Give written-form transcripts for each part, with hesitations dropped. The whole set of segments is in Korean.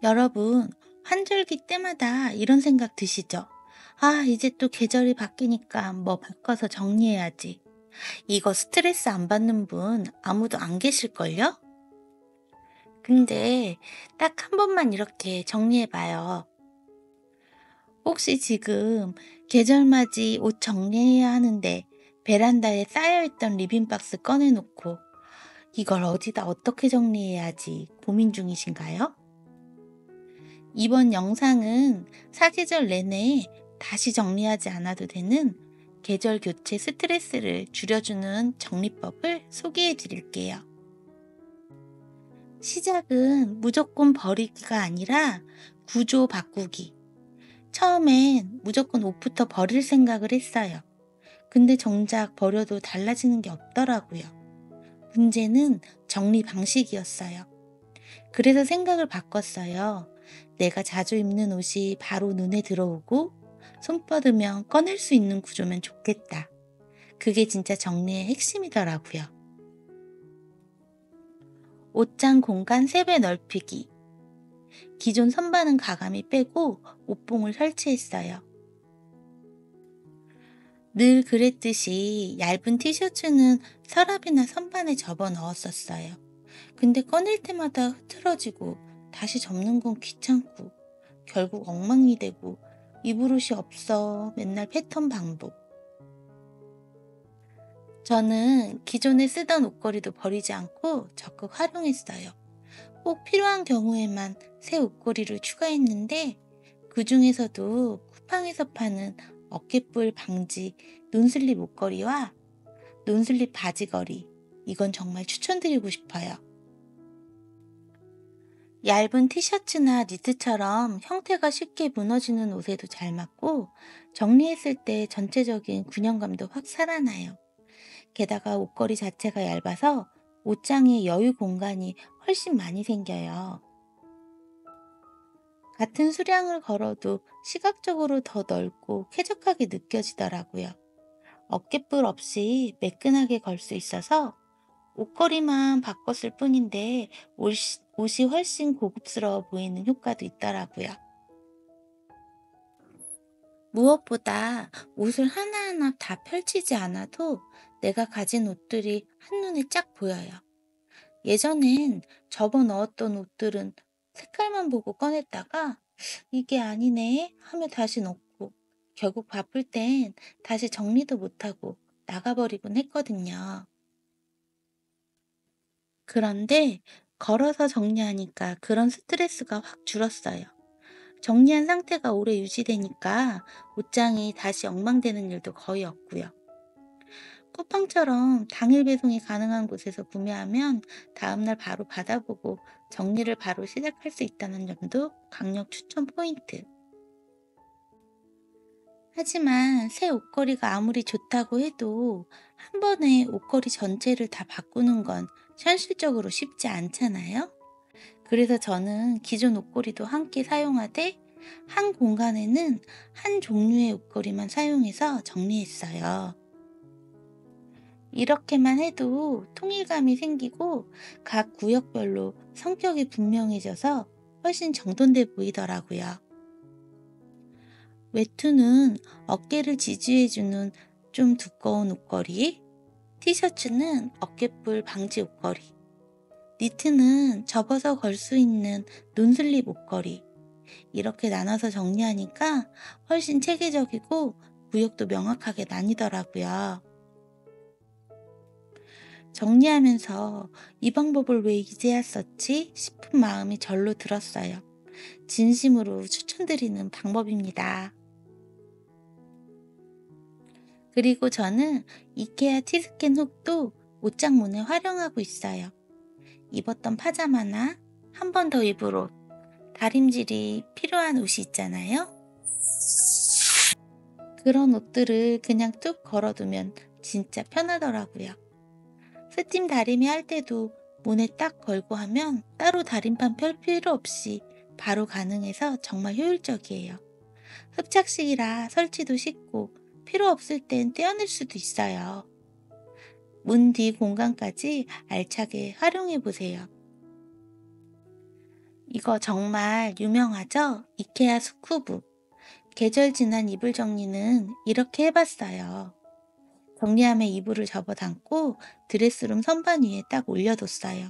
여러분, 환절기 때마다 이런 생각 드시죠? 아, 이제 또 계절이 바뀌니까 뭐 바꿔서 정리해야지. 이거 스트레스 안 받는 분 아무도 안 계실걸요? 근데 딱 한 번만 이렇게 정리해봐요. 혹시 지금 계절맞이 옷 정리해야 하는데 베란다에 쌓여있던 리빈박스 꺼내놓고 이걸 어디다 어떻게 정리해야지 고민 중이신가요? 이번 영상은 사계절 내내 다시 정리하지 않아도 되는 계절 교체 스트레스를 줄여주는 정리법을 소개해 드릴게요. 시작은 무조건 버리기가 아니라 구조 바꾸기. 처음엔 무조건 옷부터 버릴 생각을 했어요. 근데 정작 버려도 달라지는 게 없더라고요. 문제는 정리 방식이었어요. 그래서 생각을 바꿨어요. 내가 자주 입는 옷이 바로 눈에 들어오고 손 뻗으면 꺼낼 수 있는 구조면 좋겠다. 그게 진짜 정리의 핵심이더라고요. 옷장 공간 3배 넓히기. 기존 선반은 가감이 빼고 옷봉을 설치했어요. 늘 그랬듯이 얇은 티셔츠는 서랍이나 선반에 접어 넣었었어요. 근데 꺼낼 때마다 흐트러지고 다시 접는 건 귀찮고 결국 엉망이 되고 입을 옷이 없어 맨날 패턴 반복. 저는 기존에 쓰던 옷걸이도 버리지 않고 적극 활용했어요. 꼭 필요한 경우에만 새 옷걸이를 추가했는데 그 중에서도 쿠팡에서 파는 어깨뿔 방지 논슬립 옷걸이와 논슬립 바지걸이 이건 정말 추천드리고 싶어요. 얇은 티셔츠나 니트처럼 형태가 쉽게 무너지는 옷에도 잘 맞고 정리했을 때 전체적인 균형감도 확 살아나요. 게다가 옷걸이 자체가 얇아서 옷장에 여유 공간이 훨씬 많이 생겨요. 같은 수량을 걸어도 시각적으로 더 넓고 쾌적하게 느껴지더라고요. 어깨뿔 없이 매끈하게 걸 수 있어서 옷걸이만 바꿨을 뿐인데 옷이 훨씬 고급스러워 보이는 효과도 있더라고요. 무엇보다 옷을 하나하나 다 펼치지 않아도 내가 가진 옷들이 한눈에 쫙 보여요. 예전엔 접어 넣었던 옷들은 색깔만 보고 꺼냈다가 이게 아니네 하며 다시 넣고 결국 바쁠 땐 다시 정리도 못하고 나가버리곤 했거든요. 그런데 걸어서 정리하니까 그런 스트레스가 확 줄었어요. 정리한 상태가 오래 유지되니까 옷장이 다시 엉망되는 일도 거의 없고요. 쿠팡처럼 당일 배송이 가능한 곳에서 구매하면 다음날 바로 받아보고 정리를 바로 시작할 수 있다는 점도 강력 추천 포인트. 하지만 새 옷걸이가 아무리 좋다고 해도 한 번에 옷걸이 전체를 다 바꾸는 건 현실적으로 쉽지 않잖아요? 그래서 저는 기존 옷걸이도 함께 사용하되 한 공간에는 한 종류의 옷걸이만 사용해서 정리했어요. 이렇게만 해도 통일감이 생기고 각 구역별로 성격이 분명해져서 훨씬 정돈돼 보이더라고요. 외투는 어깨를 지지해주는 좀 두꺼운 옷걸이, 티셔츠는 어깨뿔 방지 옷걸이, 니트는 접어서 걸 수 있는 논슬립 옷걸이, 이렇게 나눠서 정리하니까 훨씬 체계적이고 구역도 명확하게 나뉘더라고요. 정리하면서 이 방법을 왜 이제야 썼지 싶은 마음이 절로 들었어요. 진심으로 추천드리는 방법입니다. 그리고 저는 이케아 티스캔 훅도 옷장문에 활용하고 있어요. 입었던 파자마나 한 번 더 입을 옷, 다림질이 필요한 옷이 있잖아요. 그런 옷들을 그냥 뚝 걸어두면 진짜 편하더라고요. 스팀 다리미 할 때도 문에 딱 걸고 하면 따로 다림판 펼 필요 없이 바로 가능해서 정말 효율적이에요. 흡착식이라 설치도 쉽고 필요 없을 땐 떼어낼 수도 있어요. 문 뒤 공간까지 알차게 활용해 보세요. 이거 정말 유명하죠? 이케아 스쿠브. 계절 지난 이불 정리는 이렇게 해봤어요. 정리함에 이불을 접어담고 드레스룸 선반 위에 딱 올려뒀어요.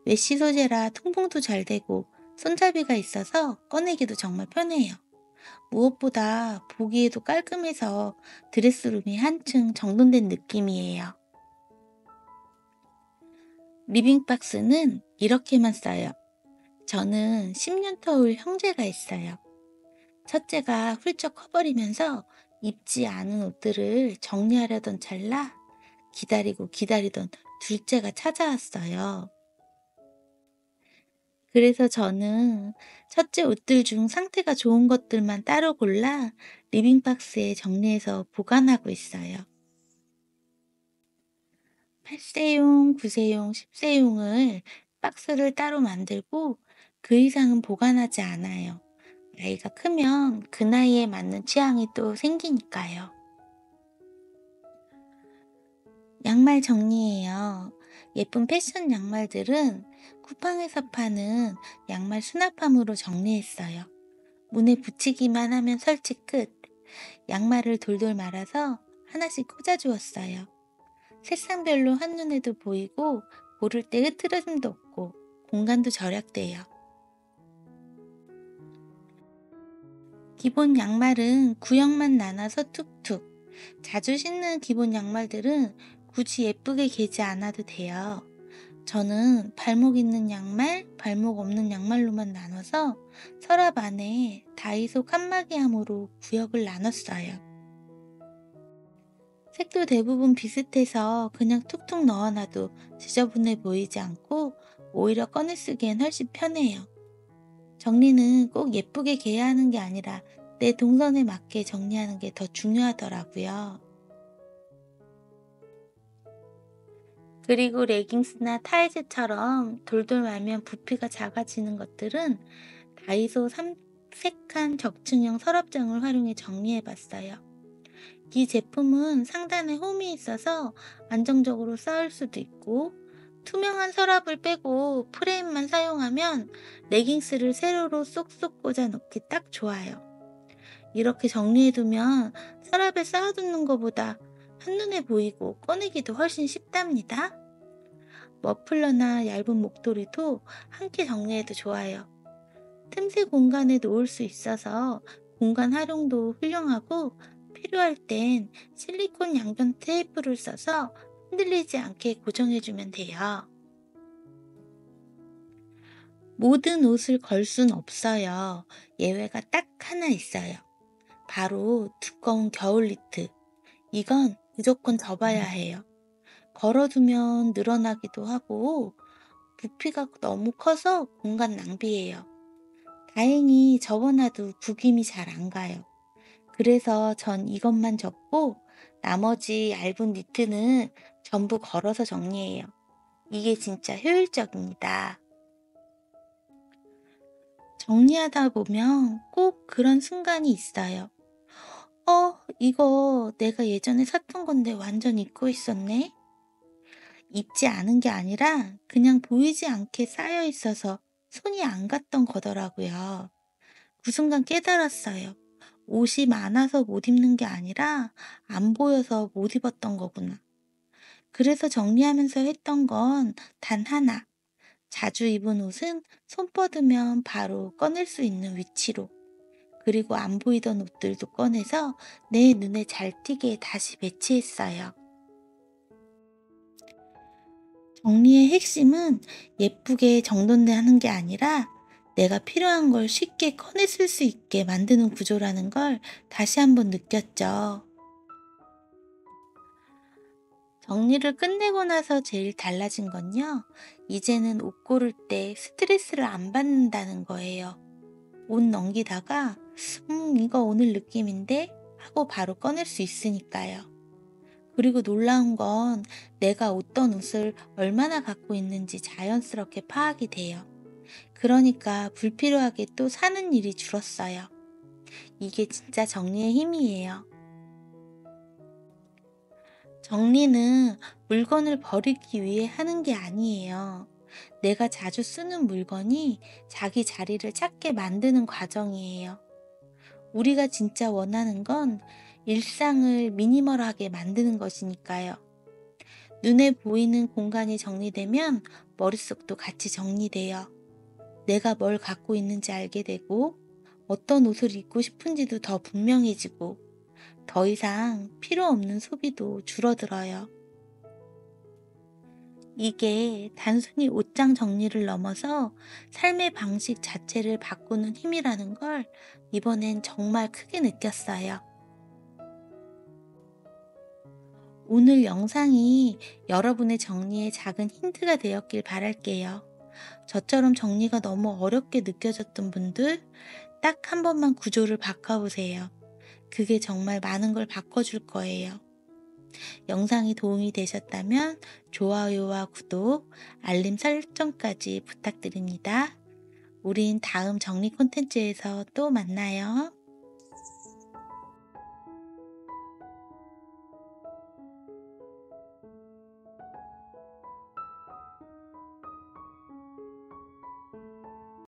메쉬 소재라 통풍도 잘 되고 손잡이가 있어서 꺼내기도 정말 편해요. 무엇보다 보기에도 깔끔해서 드레스룸이 한층 정돈된 느낌이에요. 리빙박스는 이렇게만 써요. 저는 10년 터울 형제가 있어요. 첫째가 훌쩍 커버리면서 입지 않은 옷들을 정리하려던 찰나 기다리고 기다리던 둘째가 찾아왔어요. 그래서 저는 첫째 옷들 중 상태가 좋은 것들만 따로 골라 리빙박스에 정리해서 보관하고 있어요. 8세용, 9세용, 10세용을 박스를 따로 만들고 그 이상은 보관하지 않아요. 나이가 크면 그 나이에 맞는 취향이 또 생기니까요. 양말 정리해요. 예쁜 패션 양말들은 쿠팡에서 파는 양말 수납함으로 정리했어요. 문에 붙이기만 하면 설치 끝. 양말을 돌돌 말아서 하나씩 꽂아주었어요. 색상별로 한눈에도 보이고 고를 때 흐트러짐도 없고 공간도 절약돼요. 기본 양말은 구형만 나눠서 툭툭. 자주 신는 기본 양말들은 굳이 예쁘게 개지 않아도 돼요. 저는 발목 있는 양말, 발목 없는 양말로만 나눠서 서랍 안에 다이소 칸막이함으로 구역을 나눴어요. 색도 대부분 비슷해서 그냥 툭툭 넣어놔도 지저분해 보이지 않고 오히려 꺼내 쓰기엔 훨씬 편해요. 정리는 꼭 예쁘게 개야 하는 게 아니라 내 동선에 맞게 정리하는 게 더 중요하더라고요. 그리고 레깅스나 타이즈처럼 돌돌 말면 부피가 작아지는 것들은 다이소 삼색한 적층형 서랍장을 활용해 정리해봤어요. 이 제품은 상단에 홈이 있어서 안정적으로 쌓을 수도 있고 투명한 서랍을 빼고 프레임만 사용하면 레깅스를 세로로 쏙쏙 꽂아 놓기 딱 좋아요. 이렇게 정리해두면 서랍에 쌓아두는 것보다 한눈에 보이고 꺼내기도 훨씬 쉽답니다. 머플러나 얇은 목도리도 함께 정리해도 좋아요. 틈새 공간에 놓을 수 있어서 공간 활용도 훌륭하고 필요할 땐 실리콘 양변 테이프를 써서 흔들리지 않게 고정해주면 돼요. 모든 옷을 걸 순 없어요. 예외가 딱 하나 있어요. 바로 두꺼운 겨울 니트. 이건 무조건 접어야 해요. 걸어두면 늘어나기도 하고 부피가 너무 커서 공간 낭비예요. 다행히 접어놔도 구김이 잘 안 가요. 그래서 전 이것만 접고 나머지 얇은 니트는 전부 걸어서 정리해요. 이게 진짜 효율적입니다. 정리하다 보면 꼭 그런 순간이 있어요. 이거 내가 예전에 샀던 건데 완전 잊고 있었네? 입지 않은 게 아니라 그냥 보이지 않게 쌓여 있어서 손이 안 갔던 거더라고요. 그 순간 깨달았어요. 옷이 많아서 못 입는 게 아니라 안 보여서 못 입었던 거구나. 그래서 정리하면서 했던 건 단 하나. 자주 입은 옷은 손 뻗으면 바로 꺼낼 수 있는 위치로. 그리고 안 보이던 옷들도 꺼내서 내 눈에 잘 띄게 다시 배치했어요. 정리의 핵심은 예쁘게 정돈하는 게 아니라 내가 필요한 걸 쉽게 꺼내 쓸 수 있게 만드는 구조라는 걸 다시 한번 느꼈죠. 정리를 끝내고 나서 제일 달라진 건요. 이제는 옷 고를 때 스트레스를 안 받는다는 거예요. 옷 넘기다가 이거 오늘 느낌인데? 하고 바로 꺼낼 수 있으니까요. 그리고 놀라운 건 내가 어떤 옷을 얼마나 갖고 있는지 자연스럽게 파악이 돼요. 그러니까 불필요하게 또 사는 일이 줄었어요. 이게 진짜 정리의 힘이에요. 정리는 물건을 버리기 위해 하는 게 아니에요. 내가 자주 쓰는 물건이 자기 자리를 찾게 만드는 과정이에요. 우리가 진짜 원하는 건 일상을 미니멀하게 만드는 것이니까요. 눈에 보이는 공간이 정리되면 머릿속도 같이 정리돼요. 내가 뭘 갖고 있는지 알게 되고, 어떤 옷을 입고 싶은지도 더 분명해지고, 더 이상 필요 없는 소비도 줄어들어요. 이게 단순히 옷장 정리를 넘어서 삶의 방식 자체를 바꾸는 힘이라는 걸 이번엔 정말 크게 느꼈어요. 오늘 영상이 여러분의 정리에 작은 힌트가 되었길 바랄게요. 저처럼 정리가 너무 어렵게 느껴졌던 분들, 딱 한 번만 구조를 바꿔보세요. 그게 정말 많은 걸 바꿔줄 거예요. 영상이 도움이 되셨다면 좋아요와 구독, 알림 설정까지 부탁드립니다. 우린 다음 정리 콘텐츠에서 또 만나요.